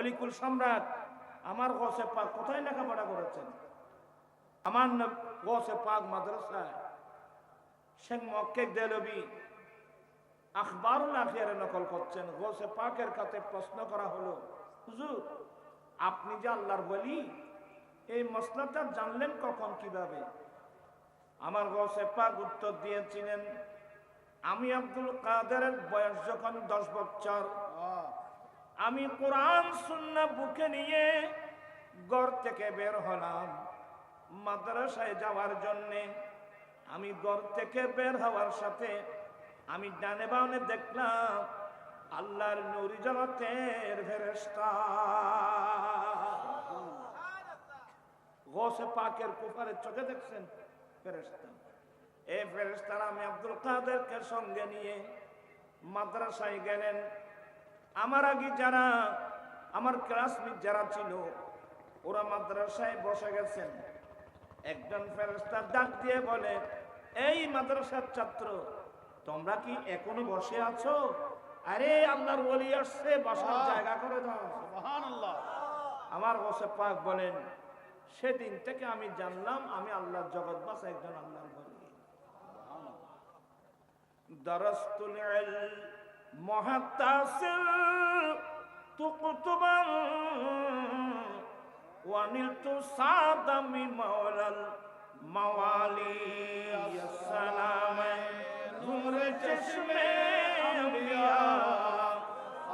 অলিকুল সম্রাট আমার গৌসে পাক কোথায় লেখাপড়া করেছেন? আমার গৌসে পাক মাদ্রাসায় শেখ মক্কেক দেলবি আখবারুল আখিয়ারে নকল করছেন। গৌসে পাকের কাছে প্রশ্ন করা হলো, হুজুর আপনি যে আল্লাহর ওলি, এই মসলাটা জানলেন কখন, কিভাবে? আমার গৌসে পাক উত্তর দিয়েছিলেন, আমি আব্দুল কাদেরের বয়স যখন 10 বছর, আমি কোরআন সুন্নাহ বুকে নিয়ে ঘর থেকে বের হলাম মাদ্রাসায় যাওয়ার জন্যে। আমি ঘর থেকে বের হওয়ার সাথে আমি ডানে বামে দেখলাম আল্লাহর নূরি জগতের ফেরেশতা। গৌসে পাকের কুফারের চোখে দেখছেন ফেরেশতা। এই ফেরেশতারা আমি আব্দুল কাদেরকে সঙ্গে নিয়ে মাদ্রাসায় গেলেন। আমার আগে যারা আমার ক্লাসমেট যারা ছিল ওরা মাদ্রাসায় বসে গেছেন। একজন ফেরেশতা ডাক দিয়ে বলে, এই মাদ্রাসার ছাত্র, তোমরা কি এখনো বসে আছো? আরে আল্লাহর ওলি আসছে, বসার জায়গা করে দাও। সুবহানাল্লাহ। আমার গৌসে পাক বলেন, সেদিন থেকে আমি জানলাম আমি আল্লাহর জগৎবাসী একজন আল্লাহর ওলি। দারাস্তুল ইলম হাত্তা সিরতু কুতুবান ওয়া নিলতু সাদামি মাওলাল মাওয়ালি। আসসালাম নূরে চশমে আম্বিয়া,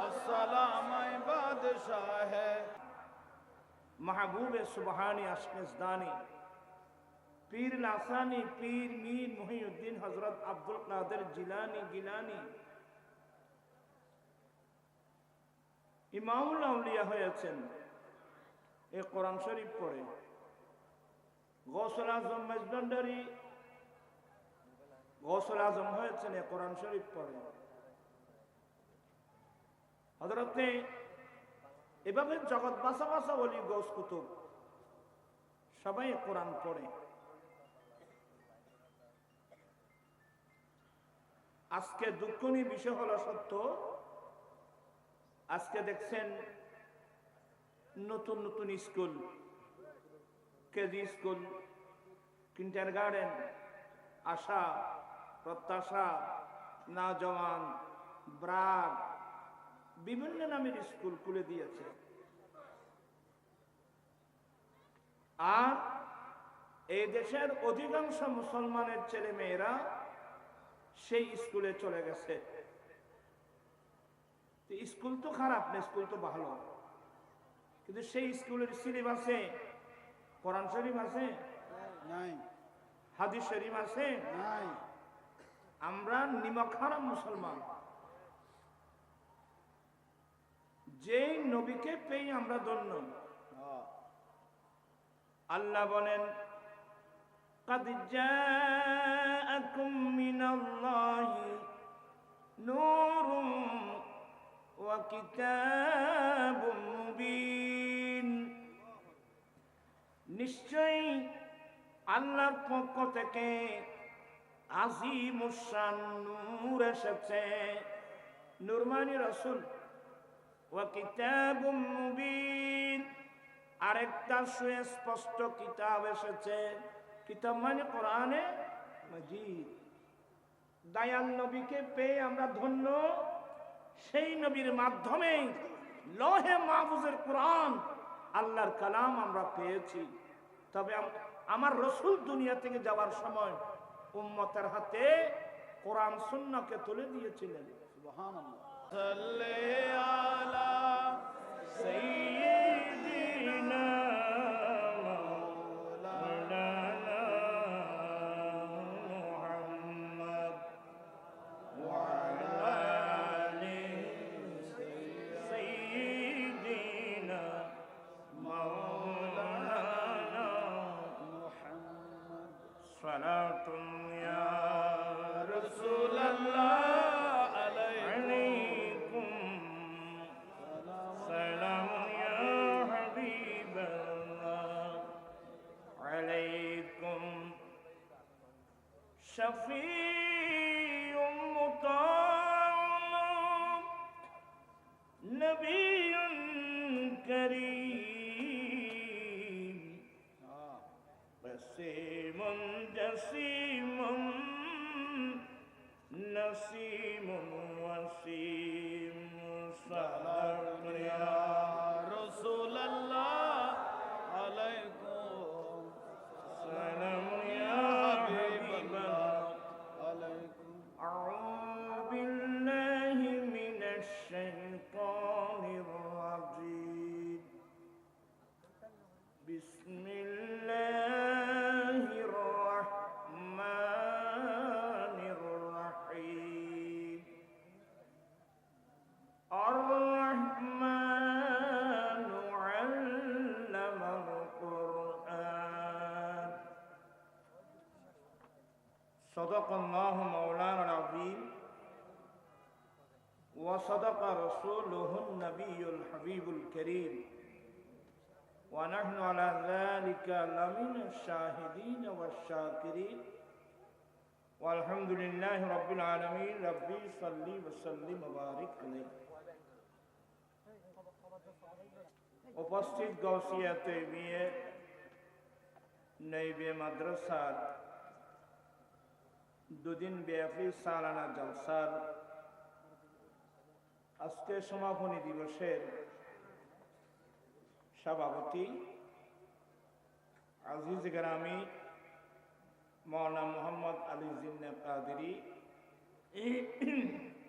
আসসালাম বাদশাহ महबूब सुबहानी अशमजदानी पीर लासानी पीर मीर मुहिउद्दीन हजरत अब्दुल कादिर जिलानी गिलानी इमामुल আউলিয়া হয়েছেন এই কোরআন শরীফ পড়ে। গৌসুল আজম মেজবান্ডারি গৌসুল আজম হয়েছেন এই কোরআন শরীফ পড়ে। হযরতে এভাবে জগৎ বাসা বাসা ওলি গৌস কুতুব সবাই কোরআন পড়ে। আজকে দুঃখনীয় বিষয় হলো সত্য, আজকে দেখছেন নতুন নতুন স্কুল, কেজি স্কুল, কিন্ডারগার্টেন, আশা, প্রত্যাশা, নওজওয়ান, ব্রাক, বিভিন্ন নামের স্কুল খুলে দিয়েছে। আর এই দেশের অধিকাংশ মুসলমানের ছেলে মেয়েরা সেই স্কুলে চলে গেছে। স্কুল তো খারাপ না, স্কুল তো ভালো, কিন্তু সেই স্কুলের সিলেবাসে কোরআন শরীফ আছে নাই, হাদিস শরীফ আছে নাই। আমরা নিমক হারাম মুসলমান। যে নবীকে পেয়ে আমরা ধন্য। আল্লাহ বলেন, قد جاءكم من الله نور وكتاب مبين। নিশ্চয়ই আল্লাহর পক্ষ থেকে আজিমুশ শান নূর এসেছে। নূর মানে রাসূল, ওয়া কিতাবুম মুবিন, আরেকটা সুস্পষ্ট কিতাব এসেছে। কিতাব মানে কোরআনে মাজিদ। দয়াল নবীকে পেয়ে আমরা ধন্য। সেই নবীর মাধ্যমে লৌহে মাহফুজের কোরআন আল্লাহর কালাম আমরা পেয়েছি। তবে আমার রাসূল দুনিয়া থেকে যাওয়ার সময় উম্মতের হাতে কোরআন সুন্নাহকে তুলে দিয়েছিলেন। সুবহানাল্লাহ। সাল্লি আলা সাইয়্যিদিনা মাওলানা মুহাম্মদ ওয়া আলা আলি সাইয়্যিদিনা মাওলানা মুহাম্মদ। সালাতুন ইয়া রাসূলুল্লাহ شفيع مطاع نبي صدق الله مولانا العظيم وصدق رسوله النبي الحبيب الكريم ونحن على ذلك لمن الشاهدين والشاكرين والحمد لله رب العالمين ربي صل وسلم وبارك عليه উপস্থিত গাউসিয়া তৈবিয়ে নৈবে মাদ্রাসার দুদিন ব্যাপী সালানা জলসার আজকে সমাপনী দিবসের সভাপতি আজিজ গ্রামী মৌলানা মোহাম্মদ আলী জিন্না কাদেরী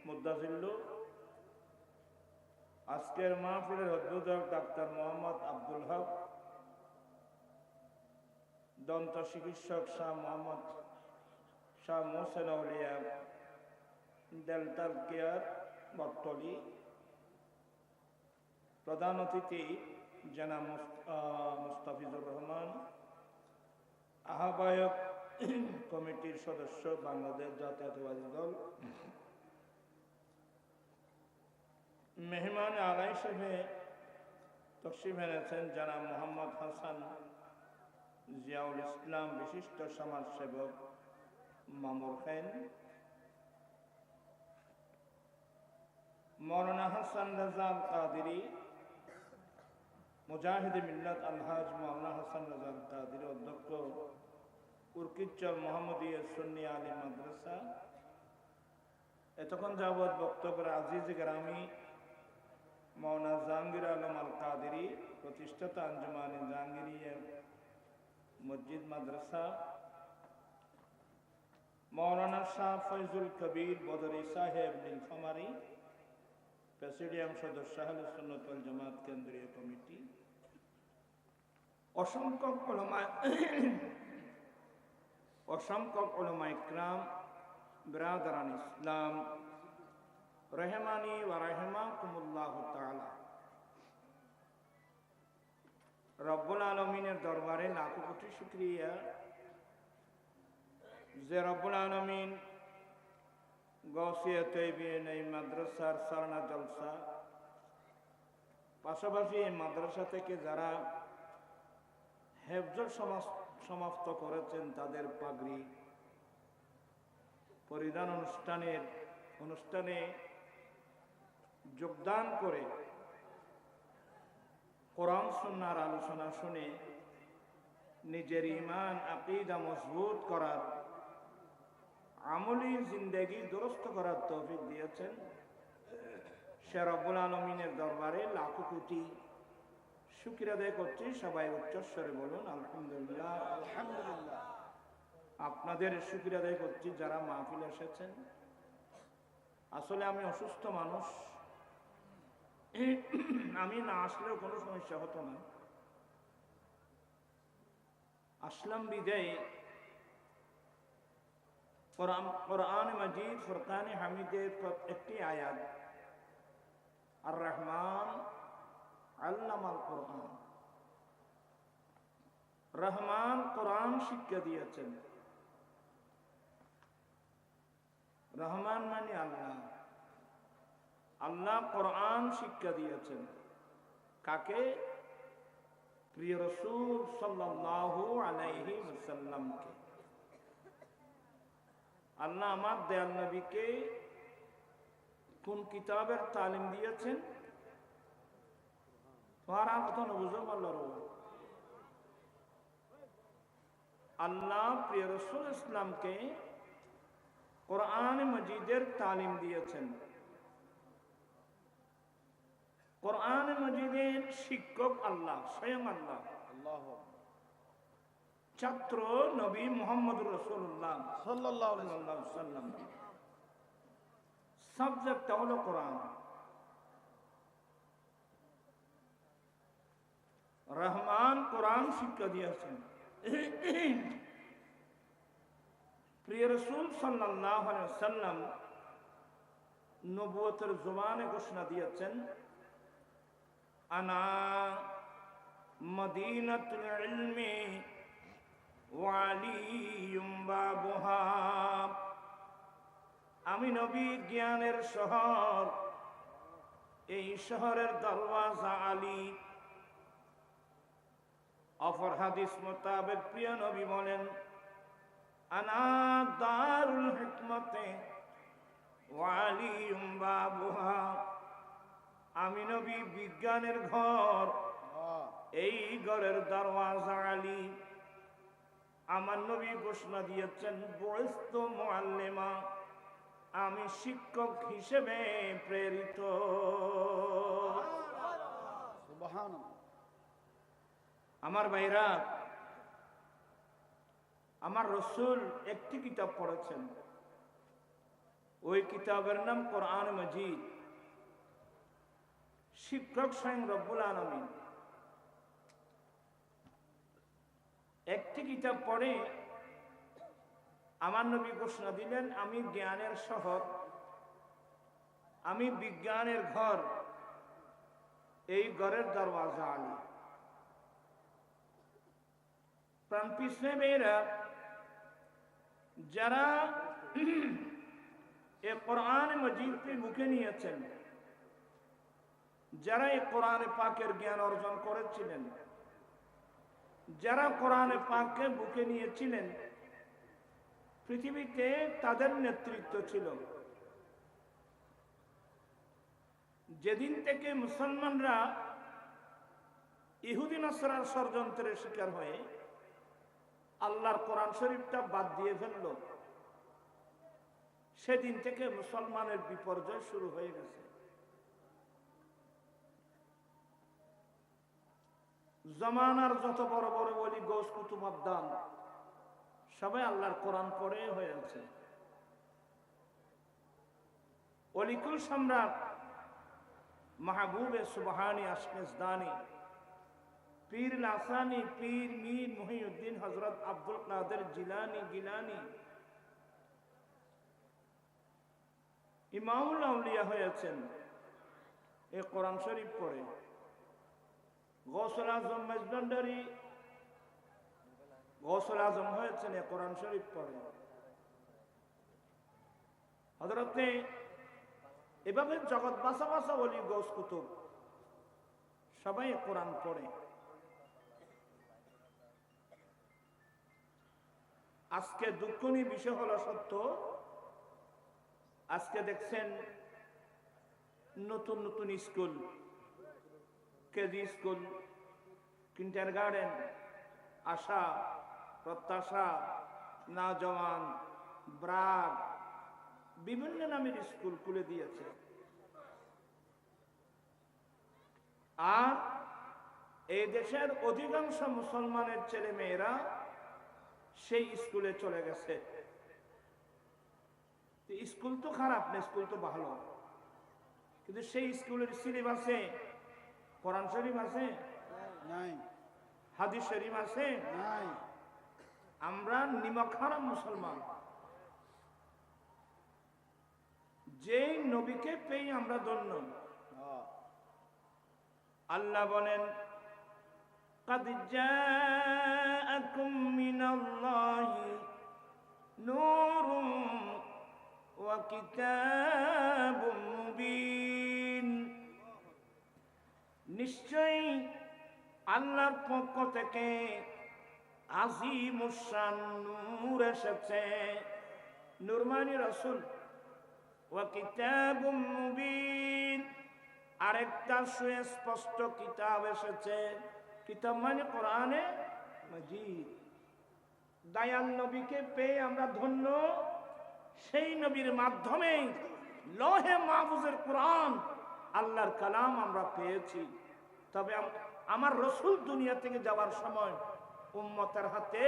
মুদ্দাজিল্লু, আজকের মাহফিলের উদ্বোধক ডাক্তার মোহাম্মদ আব্দুল হক, দন্ত চিকিৎসক শাহ মোহাম্মদ শাহ মোহসেন আউলিয়া ডেন্টাল কেয়ার বটতলী, প্রধান অতিথি জনাব মুস্তাফিজুর রহমান, আহ্বায়ক কমিটির সদস্য বাংলাদেশ জাতীয়তাবাদী দল, মেহমান আলাই হিসেবে তশরিফ এনেছেন জনাব মোহাম্মদ হাসান জিয়াউল ইসলাম, বিশিষ্ট সমাজসেবক মামুর খান, মৌলানা হাসান রাজা কাদেরী, মুজাহিদ মিল্লাত আলহাজ মৌলানা হাসান রাজা কাদেরী, অধ্যক্ষ উরকিচর মোহাম্মদিয়া সুন্নি আলী মাদ্রাসা। এতক্ষণ যাবৎ বক্তব্য আজিজ গ্রামী মৌলানা জাহাঙ্গীর আলম আল কাদেরী, প্রতিষ্ঠাতা আঞ্জুমান জাহাঙ্গীরিয়া মসজিদ মাদ্রাসা, মৌলানা শাহ ফয়জুল কবির বদরি সাহেব নীলফামারী, প্রেসিডিয়াম সদস্য আহলে সুন্নাত ওয়াল জামাত কেন্দ্রীয় কমিটি, অসংখ্য উলামা ইকরাম, বিরাদরান ইসলাম, রহমানি ওয়া রাহিমাকুমুল্লাহ তাআলা। রব্বুল আলামিনের দরবারে লাখো কোটি শুকরিয়া যে রব্বুল আলামিন গাউসিয়া তৈবিন এই মাদ্রাসার সালানা জলসা, পাশাপাশি এই মাদ্রাসা থেকে যারা হেফজ সমাপ্ত করেছেন তাদের পাগড়ি পরিধান অনুষ্ঠানে যোগদান করে কোরআন সুন্নাহর আলোচনা শুনে নিজের ঈমান আকীদা মজবুত করার, আমলি জিন্দেগি দুরস্ত করার তৌফিক দিয়েছেন, সে রব্বুল আলামিনের দরবারে লাখো কোটি শুকরিয়া আদায় করছি। সবাই উচ্চস্বরে বলুন আলহামদুলিল্লাহ। আলহামদুলিল্লাহ। আপনাদের শুকরিয়া আদায় করছি যারা মাহফিলে এসেছেন। আসলে আমি অসুস্থ মানুষ, আমি না আসলেও কোনো সমস্যা হতো না, আসলাম বিদায় কোরআন মাজিদ ফুরকানে হামিদের একটি আয়াত, আর রহমান আল্লামাল কোরআন, রহমান কোরআন শিক্ষা দিয়েছেন। রহমান মানে আল্লাহ, আল্লাহ কোরআন শিক্ষা দিয়েছেন কাকে? প্রিয় রাসূল সাল্লাল্লাহু আলাইহি ওয়াসাল্লামকে। আল্লাহ আমার দয়াল নবীকে কোন কিতাবের তালিম দিয়েছেন? তোমার কথা না বুঝো আল্লাহ প্রিয় রাসূল ইসলামকে কোরআন মজিদের তালিম দিয়েছেন। কোরআন মজিদের শিক্ষক আল্লাহ, স্বয়ং আল্লাহ। ছাত্র নবী মুহাম্মদুর রাসূলুল্লাহ সাল্লাল্লাহু আলাইহি ওয়াসাল্লাম। সাবজেক্ট হলো কোরআন। রহমান কোরআন শিক্ষা দিয়েছেন। প্রিয় রাসূল সাল্লাল্লাহু আলাইহি ওয়াসাল্লাম নবুয়তের জবানে ঘোষণা দিয়েছেন, আনা মদিনাতুল ইলমি ওয়া আলিয়ুম বাবুহা। আমি নবী জ্ঞানের শহর, এই শহরের দরওয়াজা আলী। অপর হাদিস মোতাবেক প্রিয় নবী বলেন, আনা দারুল হিকমতে ওয়া আলিয়ুম বাবুহা। আমি নবী বিজ্ঞানের ঘর, এই ঘরের দরওয়াজা আলী। আমার নবী ঘোষণা দিয়েছেন, বুইস্তু মুআল্লিমা, আমি শিক্ষক হিসেবে প্রেরিত। সুবহানাল্লাহ। আমার ভাইরা, আমার রসুল একটি কিতাব পড়েছেন, ওই কিতাবের নাম কোরআন মজিদ। শিক্ষক স্বয়ং রব্বুল আলামিন। একটি কিতাব পড়ে আমার নবী ঘোষণা দিলেন, আমি জ্ঞানের শহর, আমি বিজ্ঞানের ঘর, এই ঘরের দরওয়াজা আলী। প্রাণ পিছনে মেয়েরা যারা এ কোরআন মজিদকে মুখে নিয়েছেন, যারা এই কোরআনে পাকের জ্ঞান অর্জন করেছিলেন, যারা কোরআনে পাককে বুকে নিয়েছিলেন, পৃথিবীতে তাদের নেতৃত্ব ছিল। যেদিন থেকে মুসলমানরা ইহুদি নাসরার ষড়যন্ত্রের শিকার হয়ে আল্লাহর কোরআন শরীফটা বাদ দিয়ে ফেলল, সেদিন থেকে মুসলমানের বিপর্যয় শুরু হয়ে গেছে। জমানার যত বড় বড় ওলি, গৌস, কুতুব, আবদাল, সবাই আল্লাহর কোরআন পড়ে হয়ে আছে। অলিকুল সম্রাট মাহবুবে সুবহানি আশমেজদানি, পীর লাসানি, পীর মীর মুহিউদ্দিন হযরত আব্দুল কাদের জিলানি গিলানি ইমামুল আউলিয়া হয়েছেন এই কোরআন শরীফ পড়ে। গৌসুল আজম মেজবান্ডারি গৌসুল আজম হয়েছেন এই কোরআন শরীফ পড়ে। হযরতে এভাবে জগৎ বাসা বাসা বলি গৌস কুতুব সবাই কোরআন পড়ে। আজকে দুঃখনীয় বিষয় হলো সত্য, আজকে দেখছেন নতুন নতুন স্কুল, কেজি স্কুল, কিন্ডারগার্টেন, আশা, প্রত্যাশা, নওজওয়ান, ব্রাক, বিভিন্ন নামের স্কুল খুলে দিয়েছে। আর এই দেশের অধিকাংশ মুসলমানের ছেলে মেয়েরা সেই স্কুলে চলে গেছে। স্কুল তো খারাপ না, স্কুল তো ভালো, কিন্তু সেই স্কুলের সিলেবাসে কোরআন শরীফ আছে নাই, হাদিস শরীফ আছে নাই। আমরা নিমক হারাম মুসলমান। যে নবীকে পেয়ে আমরা ধন্য। আল্লাহ বলেন, قد جاءكم من الله نور وكتاب مبين। নিশ্চয়ই আল্লাহর পক্ষ থেকে আজিমুশ শান নূর এসেছে, নূর মানে রাসূল, ওয়া কিতাবুম মুবিন, আরেকটা সুস্পষ্ট কিতাব এসেছে। কিতাব মানে কোরআনে মাজিদ। দয়াল নবীকে পেয়ে আমরা ধন্য। সেই নবীর মাধ্যমে লৌহে মাহফুজের কোরআন আল্লাহর কালাম আমরা পেয়েছি। তবে আমার রসুল দুনিয়া থেকে যাওয়ার সময় উম্মতের হাতে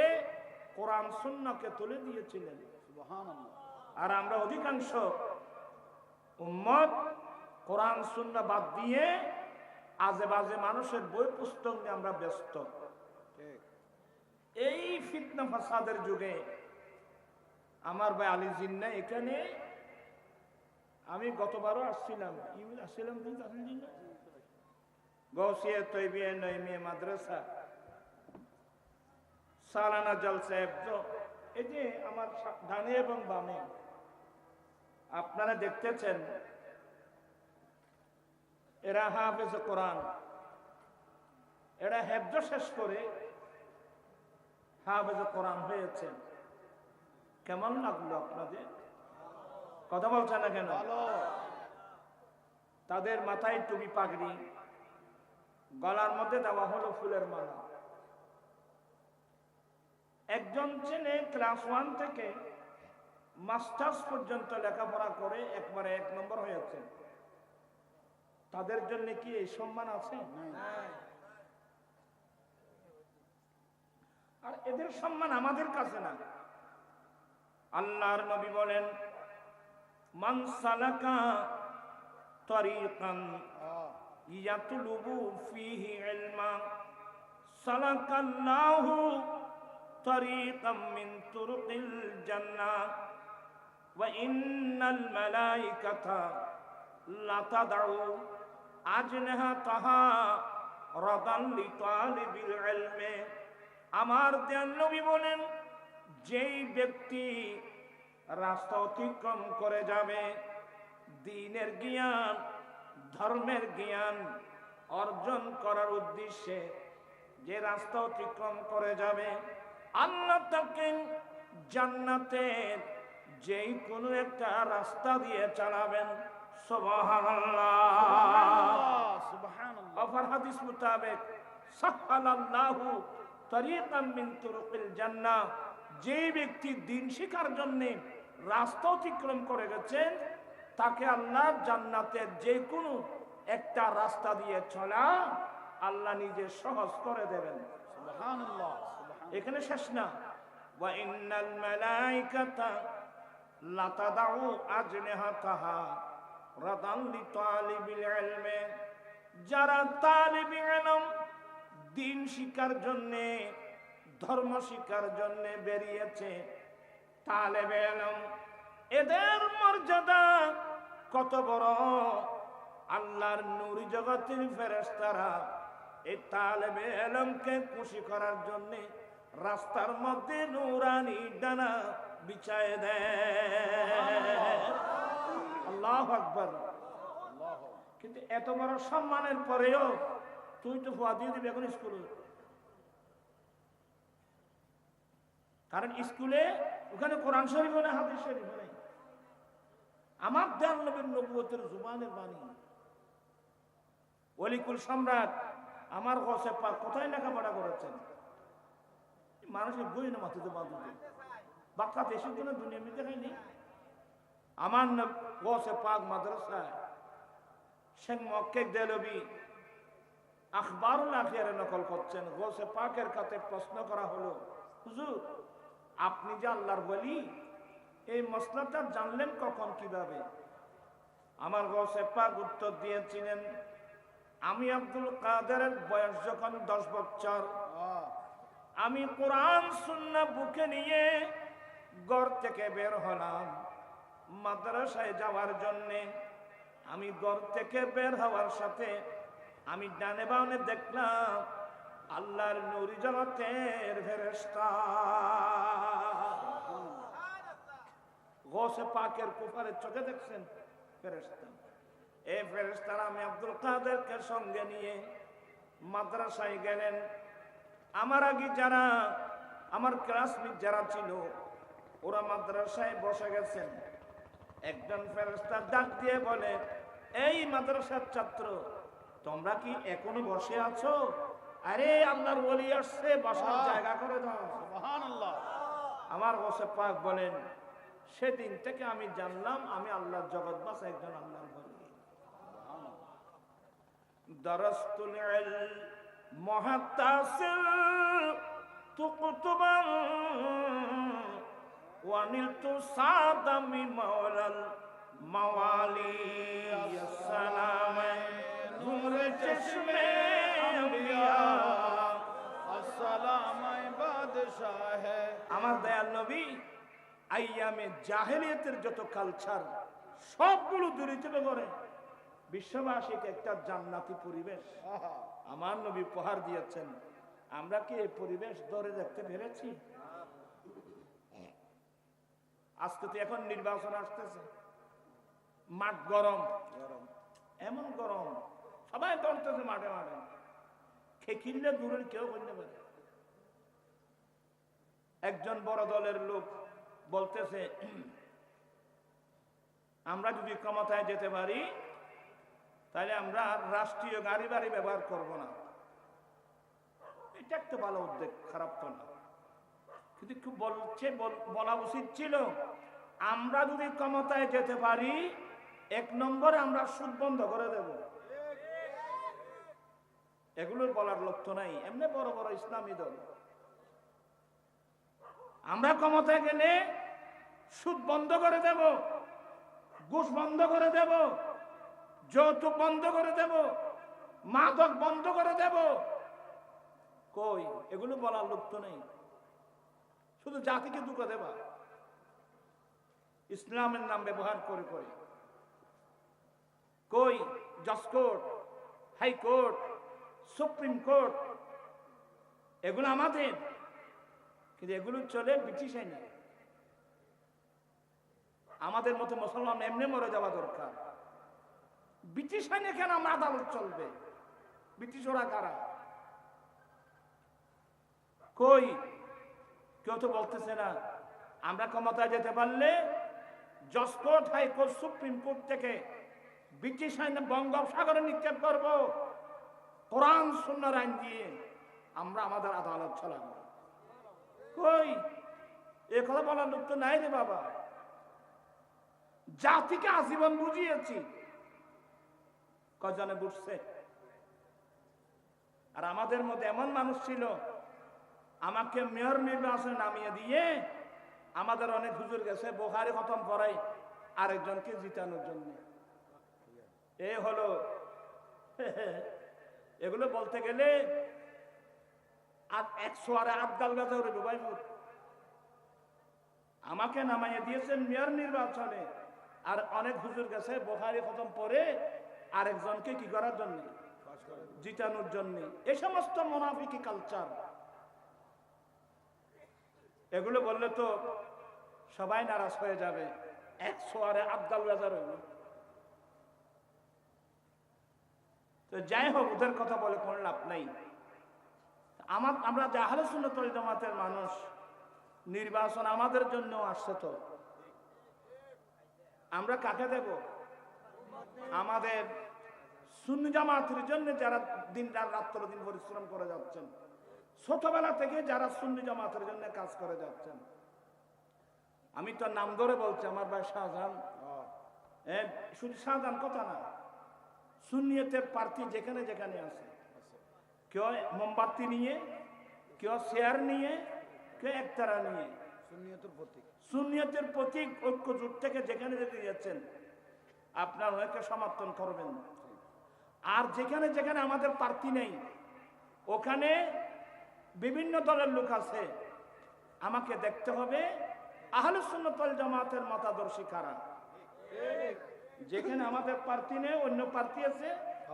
কোরআন সুন্নাহকে তুলে দিয়েছিলেন। সুবহানাল্লাহ। আর আমরা অধিকাংশ উম্মত কোরআন সুন্নাহ বাদ দিয়ে আজে বাজে মানুষের বই পুস্তক নিয়ে আমরা ব্যস্ত। এই ফিতনা ফাসাদের যুগে আমার ভাই আলী জিন্না এখানে, আমি গতবারও আসছিলাম, গৌসিয়া তৈবিয়া নইমিয়া মাদ্রাসা সালানা জলসা। এই যে আমার ডানে এবং বামে আপনারা দেখতেছেন এরা হাফেজ কোরআন, এরা হেফজ শেষ করে হাফেজ কোরআন হয়েছে। কেমন লাগলো আপনাদের? কথা বলছে না কেন? তাদের মাথায় টুপি পাগড়ি, গলার মধ্যে দেওয়া হলো ফুলের মালা। একজন ছেলে ক্লাস 1 থেকে মাস্টার্স পর্যন্ত লেখাপড়া করে একবারে 1 নম্বর হয়েছে। তাদের জন্য কি এই সম্মান আছে? আর এদের সম্মান আমাদের কাছে না। আল্লাহর নবী বলেন, মান সালাকা তরিকান ইয়াতলুবু ফিহি ইলমা সালাকাল্লাহু তরিকাম মিন তুরুকিল জান্নাহ ওয়া ইন্নাল মালাইকাতা লা তাদউ আজনাহাতাহা রাদান লিতালিবিল ইলমি। আমার দয়াল নবী বলেন, যেই ব্যক্তি রাস্তা অতিক্রম করে যাবে দ্বীনের জ্ঞান, ধর্মের জ্ঞান অর্জন করার উদ্দেশ্যে, যে রাস্তা অতিক্রম করে যাবে, আল্লাহ তাকে জান্নাতের যেই কোনো একটা রাস্তা দিয়ে চালাবেন। সুবহানাল্লাহ, সুবহানাল্লাহ। আর হাদিস মোতাবেক সাহালাল্লাহু তরিকাম মিন তুরুকিল জান্নাহ, যে ব্যক্তি দ্বীন শিক্ষার জন্য রাস্তা অতিক্রম করে গেছেন, তাকে আল্লাহ জান্নাতের যে কোনো একটা রাস্তা দিয়ে চলা আল্লাহ নিজে সহজ করে দেবেন। সুবহানাল্লাহ। এখানে শেষ না, ওয়া ইন্নাল মালাইকাতা লা তাদউ আজনিহাতাহা রাদান লিতালিবিল ইলমি। যারা তালিবে ইলম, দ্বীন শিক্ষার জন্য, ধর্ম শিক্ষার জন্য বেরিয়েছে, তালেবে ইলম, এদের মর্যাদা কত বড়! আল্লাহর নূরি জগতের ফেরেশতারা এই তালেবে ইলমকে খুশি করার জন্য রাস্তার মধ্যে নূরানি ডানা বিছায় দেয়। আল্লাহু আকবার। কিন্তু এত বড় সম্মানের পরেও তুই তো ফুয়া দিয়ে দিবি এখন স্কুলে। কারণ স্কুলে ওখানে কোরআন শরীফ নেই, হাদিস শরীফ নেই। আমার দয়াল নবীর নবুয়তের জুবানের বাণী। ওলিকুল সম্রাট আমার গসে পাক কোথায় লেখাপড়া করেছেন? মানুষের বই না মাথিতে বাঁধতে বাক্কা দেশের জন্য দুনিয়া মিলতে হয়নি। আমার গসে পাক মাদ্রাসায় শেখ মক্কেক দেলবি আখবারুল আখিয়ারে নকল করছেন। গসে পাকের কাছে প্রশ্ন করা হলো, হুজুর আপনি যে আল্লাহর ওলি, এই মসলাটা জানলেন কখন, কিভাবে? আমার গসে পাক উত্তর দিয়েছিলেন, আমি আব্দুল কাদেরের বয়স যখন 10 বছর, আমি কোরআন সুন্নাহ বুকে নিয়ে ঘর থেকে বের হলাম মাদ্রাসায় যাওয়ার জন্যে। আমি ঘর থেকে বের হওয়ার সাথে আমি ডানে বামে দেখলাম আল্লাহর নূরি জগতের ফেরেশতা। গৌসে পাকের কুফারের চোখে দেখছেন ফেরেশতা। এই ফেরেশতারা আমি আব্দুল কাদেরকে সঙ্গে নিয়ে মাদ্রাসায় গেলেন। আমার আগে যারা আমার ক্লাসমেট যারা ছিল ওরা মাদ্রাসায় বসে গেছেন। একজন ফেরেশতা ডাক দিয়ে বলে, এই মাদ্রাসার ছাত্র, তোমরা কি এখনো বসে আছো? আরে আল্লাহর ওলি আসছে, বসার জায়গা করে দাও। সুবহানাল্লাহ। আমার গৌসে পাক বলেন, সেদিন থেকে আমি জানলাম আমি আল্লাহর জগৎবাসী একজন আল্লাহর ওলি। দারাস্তুল ইলম মুহাত্তাসিল তুকুতুবান ওয়া নিলতু সাদামি মাওলাল মাওয়ালি। আসসালাম নূরে চশমে আম্বিয়া, আসসালাম বাদশাহ। আমার দয়াল নবী আইয়ামে জাহেলিয়াতের যত কালচার সবগুলো দূরীতে করে বিশ্ববাসীকে একটা জান্নাতি পরিবেশ আমার নবী উপহার দিয়েছেন। আমরা কি এই পরিবেশ ধরে রাখতে পেরেছি? আজকে তো এখন নির্বাচন আসতেছে, মাঠ গরম, গরম। এমন গরম, সবাই দৌড়তেছে মাঠে মাঠে, খেকিলে দূরের কেউ করতে পারে। একজন বড় দলের লোক বলতেছে, আমরা যদি ক্ষমতায় যেতে পারি তাহলে আমরা রাষ্ট্রীয় গাড়ি বাড়ি ব্যবহার করব না। এটা একটা ভালো উদ্যোগ, খারাপ তো না, কিন্তু খুব বলা উচিত ছিল আমরা যদি ক্ষমতায় যেতে পারি 1 নম্বরে আমরা সুদ বন্ধ করে দেব। এগুলোর বলার লক্ষ্য নাই। এমনি বড় বড় ইসলামী দল, আমরা ক্ষমতায় গেলে সুদ বন্ধ করে দেব, ঘুষ বন্ধ করে দেব, যৌতুক বন্ধ করে দেব, মাদক বন্ধ করে দেব। কই, এগুলো বলার লক্ষ্য নেই, শুধু জাতিকে দুঃখ দেবা ইসলামের নাম ব্যবহার করে করে। কই, জজ কোর্ট, হাইকোর্ট, সুপ্রিম কোর্ট, এগুলো আমাদের, কিন্তু এগুলো চলে ব্রিটিশ আইনে। আমাদের মতো মুসলমান এমনি মরে যাওয়া দরকার। ব্রিটিশ আইনে কেন আমরা আদালত চলবে? ব্রিটিশ ওরা কারা? কই, কেউ তো বলতেছে না আমরা ক্ষমতায় যেতে পারলে জজ কোর্ট, হাইকোর্ট, সুপ্রিম কোর্ট থেকে ব্রিটিশ আইনে বঙ্গোপসাগরে নিক্ষেপ করব, কোরআন সুন্নাহর আইন দিয়ে আমরা আমাদের আদালত চালাবো। কই, এ কথা বলার লোক তো নাই রে বাবা। জাতিকে আজীবন বুঝিয়েছি, কজনে বুঝছে? আর আমাদের মধ্যে এমন মানুষ ছিল, আমাকে মেয়র নির্বাচনে নামিয়ে দিয়ে আমাদের অনেক হুজুর গেছে বুখারী খতম করাই আরেকজনকে জিতানোর জন্য। এ হলো এগুলো বলতে গেলে আর 100 আর আটগাল গাছে ওরে ডুবাইপুর। আমাকে নামাইয়ে দিয়েছেন মেয়র নির্বাচনে, আর অনেক হুজুর গেছে বুখারী খতম পড়ে আরেকজনকে কি করার জন্য? জিতানোর জন্য। এই সমস্ত মুনাফিকি কালচার, এগুলো বললে তো সবাই নারাজ হয়ে যাবে। 100 আর আটগাল বাজার হইল। তো যাই হোক, ওদের কথা বলে কোনো লাভ নাই। আমরা যে আহলে সুন্নাত ওয়াল জামাতের মানুষ, নির্বাচন আমাদের জন্য আসছে, তো আমরা কাকে দেব? আমাদের সুন্নি জামাতের জন্য যারা দিন রাত্র দিন পরিশ্রম করে যাচ্ছেন, ছোটবেলা থেকে যারা সুন্নি জামাতের জন্য কাজ করে যাচ্ছেন। আমি তো নাম ধরে বলছি, আমার ভাই শাহজাহান, শুধু শাহজাহান কথা না, সুন্নিয়তের প্রার্থী যেখানে যেখানে আছে, কেউ মোমবাতি নিয়ে, কেউ শেয়ার নিয়ে, কেউ একতারা নিয়ে, সুন্নিয়তের প্রতীক ঐক্য জোট থেকে যেখানে যেতে যাচ্ছেন, আপনার অনেকে সমর্থন করবেন। আর যেখানে যেখানে আমাদের প্রার্থী নেই, ওখানে বিভিন্ন দলের লোক আছে, আমাকে দেখতে হবে আহলে সুন্নাত ওয়াল জামাতের মতাদর্শী কারা। যেখানে আমাদের প্রার্থী নেই, অন্য প্রার্থী আছে,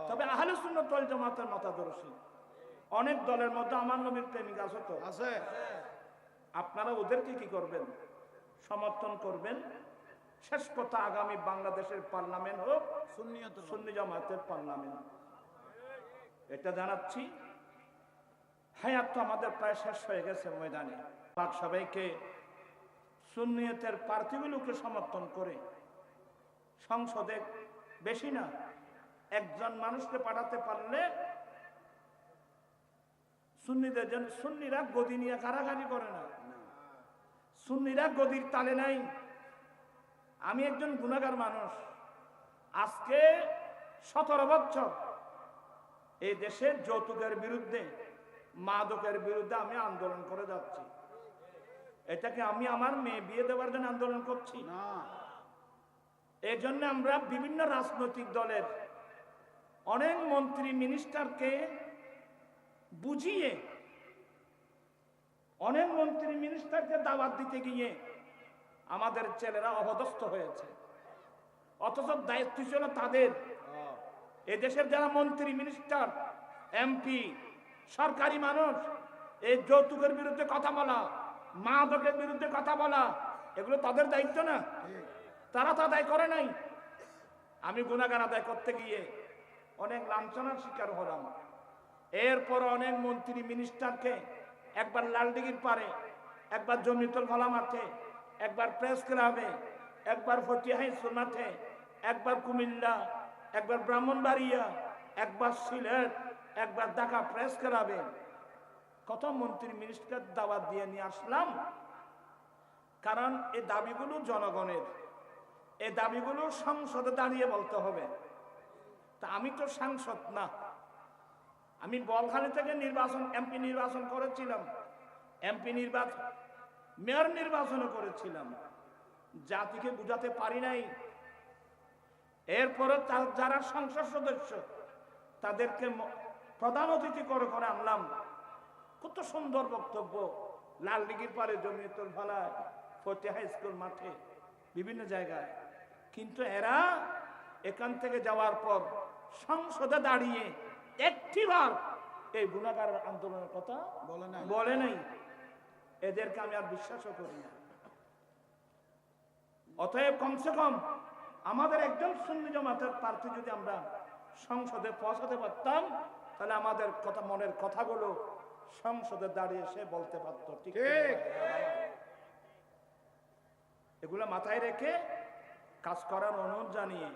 তবে আহলে সুন্নাত ওয়াল জামাতের মতাদর্শী। অনেক দলের মধ্যে আমার নবীর প্রেমিক আছে, তো আছে। আপনারা ওদেরকে কি করবেন? সমর্থন করবেন। শেষ কথা, আগামী বাংলাদেশের পার্লামেন্ট হোক সুন্নি জামাতের পার্লামেন্ট, এটা জানাচ্ছি। হায়াত তো আমাদের প্রায় শেষ হয়ে গেছে ময়দানে। পাক সবাইকে সুন্নিয়তের প্রার্থীগুলোকে সমর্থন করে সংসদে বেশি না একজন মানুষকে পাঠাতে পারলে সুন্নিদের জন্য, সুন্নিরা গদি নিয়ে কারাগারি করে না, সুন্নিরা গদির তালে নাই। আমি একজন গুনাহগার মানুষ, আজকে 17 বছর এই দেশের যৌতুকের বিরুদ্ধে, মাদকের বিরুদ্ধে আমি আন্দোলন করে যাচ্ছি। এটাকে আমি আমার মেয়ে বিয়ে দেওয়ার জন্য আন্দোলন করছি না। এই জন্য আমরা বিভিন্ন রাজনৈতিক দলের অনেক মন্ত্রী মিনিস্টারকে বুঝিয়ে, অনেক মন্ত্রী মিনিস্টারকে দাওয়াত দিতে গিয়ে আমাদের ছেলেরা অপদস্থ হয়েছে, অথচ দায়িত্ব ছিল তাদের। এদেশের যারা মন্ত্রী মিনিস্টার, এমপি, সরকারি মানুষ, এই যৌতুকের বিরুদ্ধে কথা বলা, মাদকের বিরুদ্ধে কথা বলা, এগুলো তাদের দায়িত্ব না? তারা তা দায় করে নাই। আমি গুনাহগার আদায় করতে গিয়ে অনেক লাঞ্ছনার শিকার হলাম। এরপর অনেক মন্ত্রী মিনিস্টারকে একবার লালদিঘির পারে, একবার জমিতুল ভালা মাঠে, একবার প্রেস ক্লাবে, একবার ফটিয়া হাই স্কুল মাঠে, একবার কুমিল্লা, একবার ব্রাহ্মণবাড়িয়া, একবার সিলেট, একবার ঢাকা প্রেস ক্লাবে কত মন্ত্রী মিনিস্টার দাওয়াত দিয়ে নিয়ে আসলাম। কারণ এই দাবিগুলো জনগণের, এই দাবিগুলো সংসদে দাঁড়িয়ে বলতে হবে। তা আমি তো সাংসদ না, আমি বলখালী থেকে এমপি নির্বাচন করেছিলাম, এমপি নির্বাচন, মেয়র নির্বাচনও করেছিলাম, জাতিকে বুঝাতে পারি নাই। এরপরে যারা সংসদ সদস্য তাদেরকে প্রধান অতিথি করে করে আনলাম। কত সুন্দর বক্তব্য, লালদিঘির পারে, জমিয়তুল ফালাহ, ফটিয়া হাই স্কুল মাঠে, বিভিন্ন জায়গায়। কিন্তু এরা এখান থেকে যাওয়ার পর সংসদে দাঁড়িয়ে একটিবার এই গুনাহগার আন্দোলনের কথা বলে নাই। এদেরকে আমি আর বিশ্বাসও করি না। অতএব কমসে কম আমাদের একজন সুন্নি জামাতের প্রার্থী যদি আমরা সংসদে পৌঁছাতে পারতাম, তাহলে আমাদের কথা, মনের কথাগুলো সংসদে দাঁড়িয়ে সে বলতে পারত। ঠিক, এগুলো মাথায় রেখে কাজ করার অনুরোধ জানিয়ে